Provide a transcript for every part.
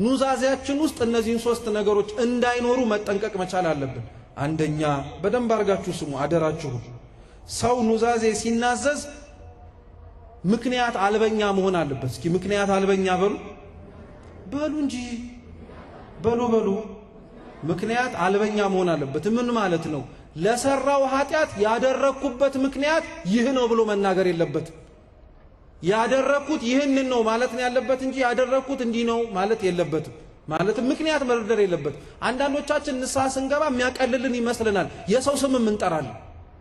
ኑዛዜያችን ውስጥ እነዚህን ሶስት ነገሮች እንዳይኖሩ መጠንቀቅ መቻል አለብን። አንደኛ በደንብ አርጋችሁ ስሙ አደራችሁ። ሰው ኑዛዜ ሲናዘዝ ምክንያት አልበኛ መሆን አለበት። እስኪ ምክንያት አልበኛ በሉ እንጂ በሉ ምክንያት አልበኛ መሆን አለበት። ምን ማለት ነው? ለሰራው ኃጢአት ያደረኩበት ምክንያት ይህ ነው ብሎ መናገር የለበት። ያደረኩት ይህንን ነው ማለት ነው ያለበት እንጂ ያደረኩት እንዲህ ነው ማለት የለበትም። ማለትም ምክንያት መርደር የለበት። አንዳንዶቻችን ንስሐ ስንገባ የሚያቀልልን ይመስልናል። የሰው ስም እንጠራለን።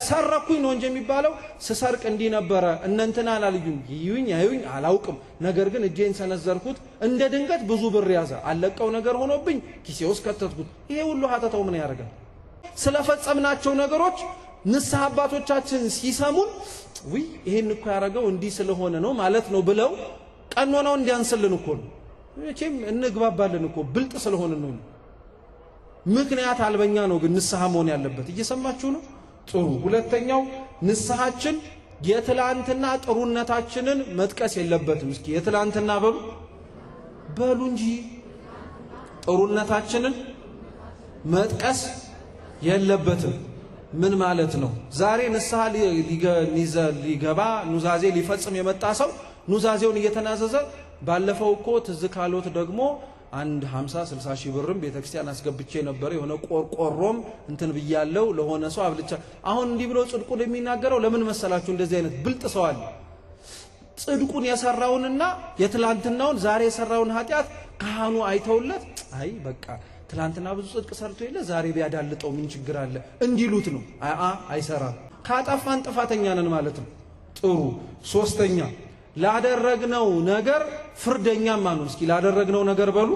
ሰረኩኝ ነው እንጂ የሚባለው ስሰርቅ እንዲህ ነበረ እነንትና አላልዩኝ ይዩኝ አላውቅም፣ ነገር ግን እጄን ሰነዘርኩት እንደ ድንገት ብዙ ብር ያዘ አለቀው ነገር ሆኖብኝ ኪሴ ውስጥ ከተትኩት። ይሄ ሁሉ ኃጢአታው ምን ያደርጋል? ስለፈጸምናቸው ነገሮች ንስሐ አባቶቻችን ሲሰሙን ይሄን እኮ ያደረገው እንዲህ ስለሆነ ነው ማለት ነው ብለው ቀኖናው እንዲያንስልን እኮ ነው። መቼም እንግባባለን እኮ ብልጥ ስለሆነ ነው። ምክንያት አልበኛ ነው ግን ንስሐ መሆን ያለበት። እየሰማችሁ ነው? ጥሩ። ሁለተኛው ንስሐችን የትላንትና ጥሩነታችንን መጥቀስ የለበትም። እስኪ የትላንትና በሉ እንጂ ጥሩነታችንን መጥቀስ የለበትም። ምን ማለት ነው? ዛሬ ንስሐ ሊገባ ኑዛዜ ሊፈጽም የመጣ ሰው ኑዛዜውን እየተናዘዘ ባለፈው እኮ ትዝ ካሎት ደግሞ አንድ 50-60 ሺህ ብርም ቤተክርስቲያን አስገብቼ ነበር የሆነ ቆርቆሮም እንትን ብያለው ለሆነ ሰው አብልቻ አሁን እንዲህ ብሎ ጽድቁን የሚናገረው ለምን መሰላችሁ? እንደዚህ አይነት ብልጥ ሰው አለ። ጽድቁን የሰራውንና የትላንትናውን ዛሬ የሰራውን ኃጢአት ካህኑ አይተውለት አይ በቃ ትላንትና ብዙ ጽድቅ ሰርቶ የለ ዛሬ ቢያዳልጠው ምን ችግር አለ እንዲሉት ነው። አይሰራም። ካጠፋን ጥፋተኛ ነን ማለት ነው። ጥሩ። ሶስተኛ ላደረግነው ነገር ፍርደኛ ማኑ። እስኪ ላደረግነው ነገር በሉ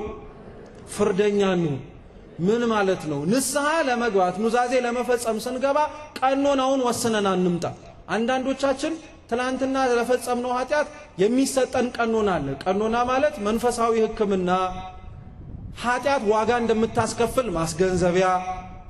ፍርደኛ ነው። ምን ማለት ነው? ንስሐ ለመግባት ኑዛዜ ለመፈጸም ስንገባ ቀኖናውን ወስነን አንምጣ። አንዳንዶቻችን ትላንትና ለፈጸምነው ኃጢአት የሚሰጠን ቀኖና አለ። ቀኖና ማለት መንፈሳዊ ሕክምና ኃጢአት ዋጋ እንደምታስከፍል ማስገንዘቢያ።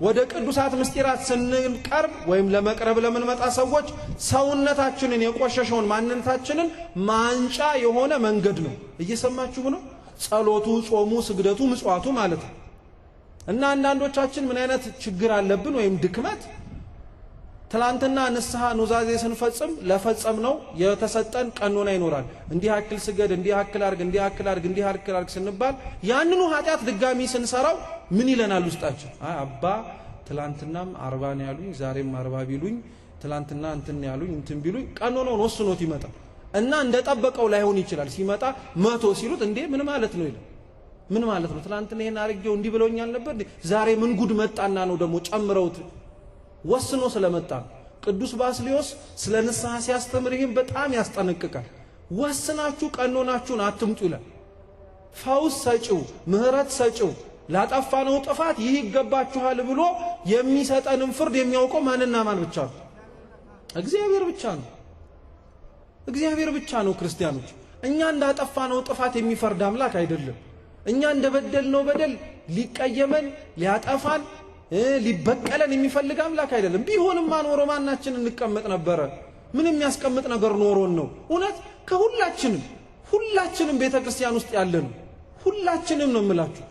ወደ ቅዱሳት ምስጢራት ስንቀርብ ወይም ለመቅረብ ለምንመጣ ሰዎች ሰውነታችንን የቆሸሸውን ማንነታችንን ማንጫ የሆነ መንገድ ነው። እየሰማችሁ ነው? ጸሎቱ፣ ጾሙ፣ ስግደቱ፣ ምጽዋቱ ማለት ነው። እና አንዳንዶቻችን ምን አይነት ችግር አለብን ወይም ድክመት? ትላንትና ንስሐ ኑዛዜ ስንፈጽም ለፈጸምነው የተሰጠን ቀኖና ይኖራል። እንዲህ አክል ስገድ፣ እንዲህ አክል አርግ፣ እንዲህ አክል አርግ፣ እንዲህ አክል አርግ ስንባል ያንኑ ኃጢአት ድጋሚ ስንሰራው ምን ይለናል ውስጣችን? አባ ትላንትናም 40 ነው ያሉኝ ዛሬም 40 ቢሉኝ ትላንትና እንትን ያሉኝ እንትን ቢሉኝ ቀኖናውን ወስኖት ይመጣል እና እንደጠበቀው ላይሆን ይችላል። ሲመጣ 100 ሲሉት እንዴ ምን ማለት ነው ይላል። ምን ማለት ነው? ትላንትና ይሄን አርጌው እንዲህ ብለውኛል ነበር ዛሬ ምን ጉድ መጣና ነው ደግሞ ጨምረውት ወስኖ ስለመጣ። ቅዱስ ባስልዮስ ስለ ንስሐ ሲያስተምር ይህን በጣም ያስጠነቅቃል። ወስናችሁ ቀኖናችሁን አትምጡ ይላል። ፈውስ ሰጪው ምህረት ሰጪው ላጠፋነው ጥፋት ይህ ይገባችኋል ብሎ የሚሰጠንን ፍርድ የሚያውቀው ማንና ማን ብቻ ነው? እግዚአብሔር ብቻ ነው። እግዚአብሔር ብቻ ነው። ክርስቲያኖች እኛ እንዳጠፋነው ጥፋት የሚፈርድ አምላክ አይደለም። እኛ እንደበደልነው በደል ሊቀየመን ሊያጠፋን ሊበቀለን የሚፈልግ አምላክ አይደለም። ቢሆንም ማኖሮ ማናችን እንቀመጥ ነበረ? ምን የሚያስቀምጥ ነገር ኖሮን ነው? እውነት ከሁላችንም ቤተክርስቲያን ውስጥ ያለን ሁላችንም ነው የምላችሁ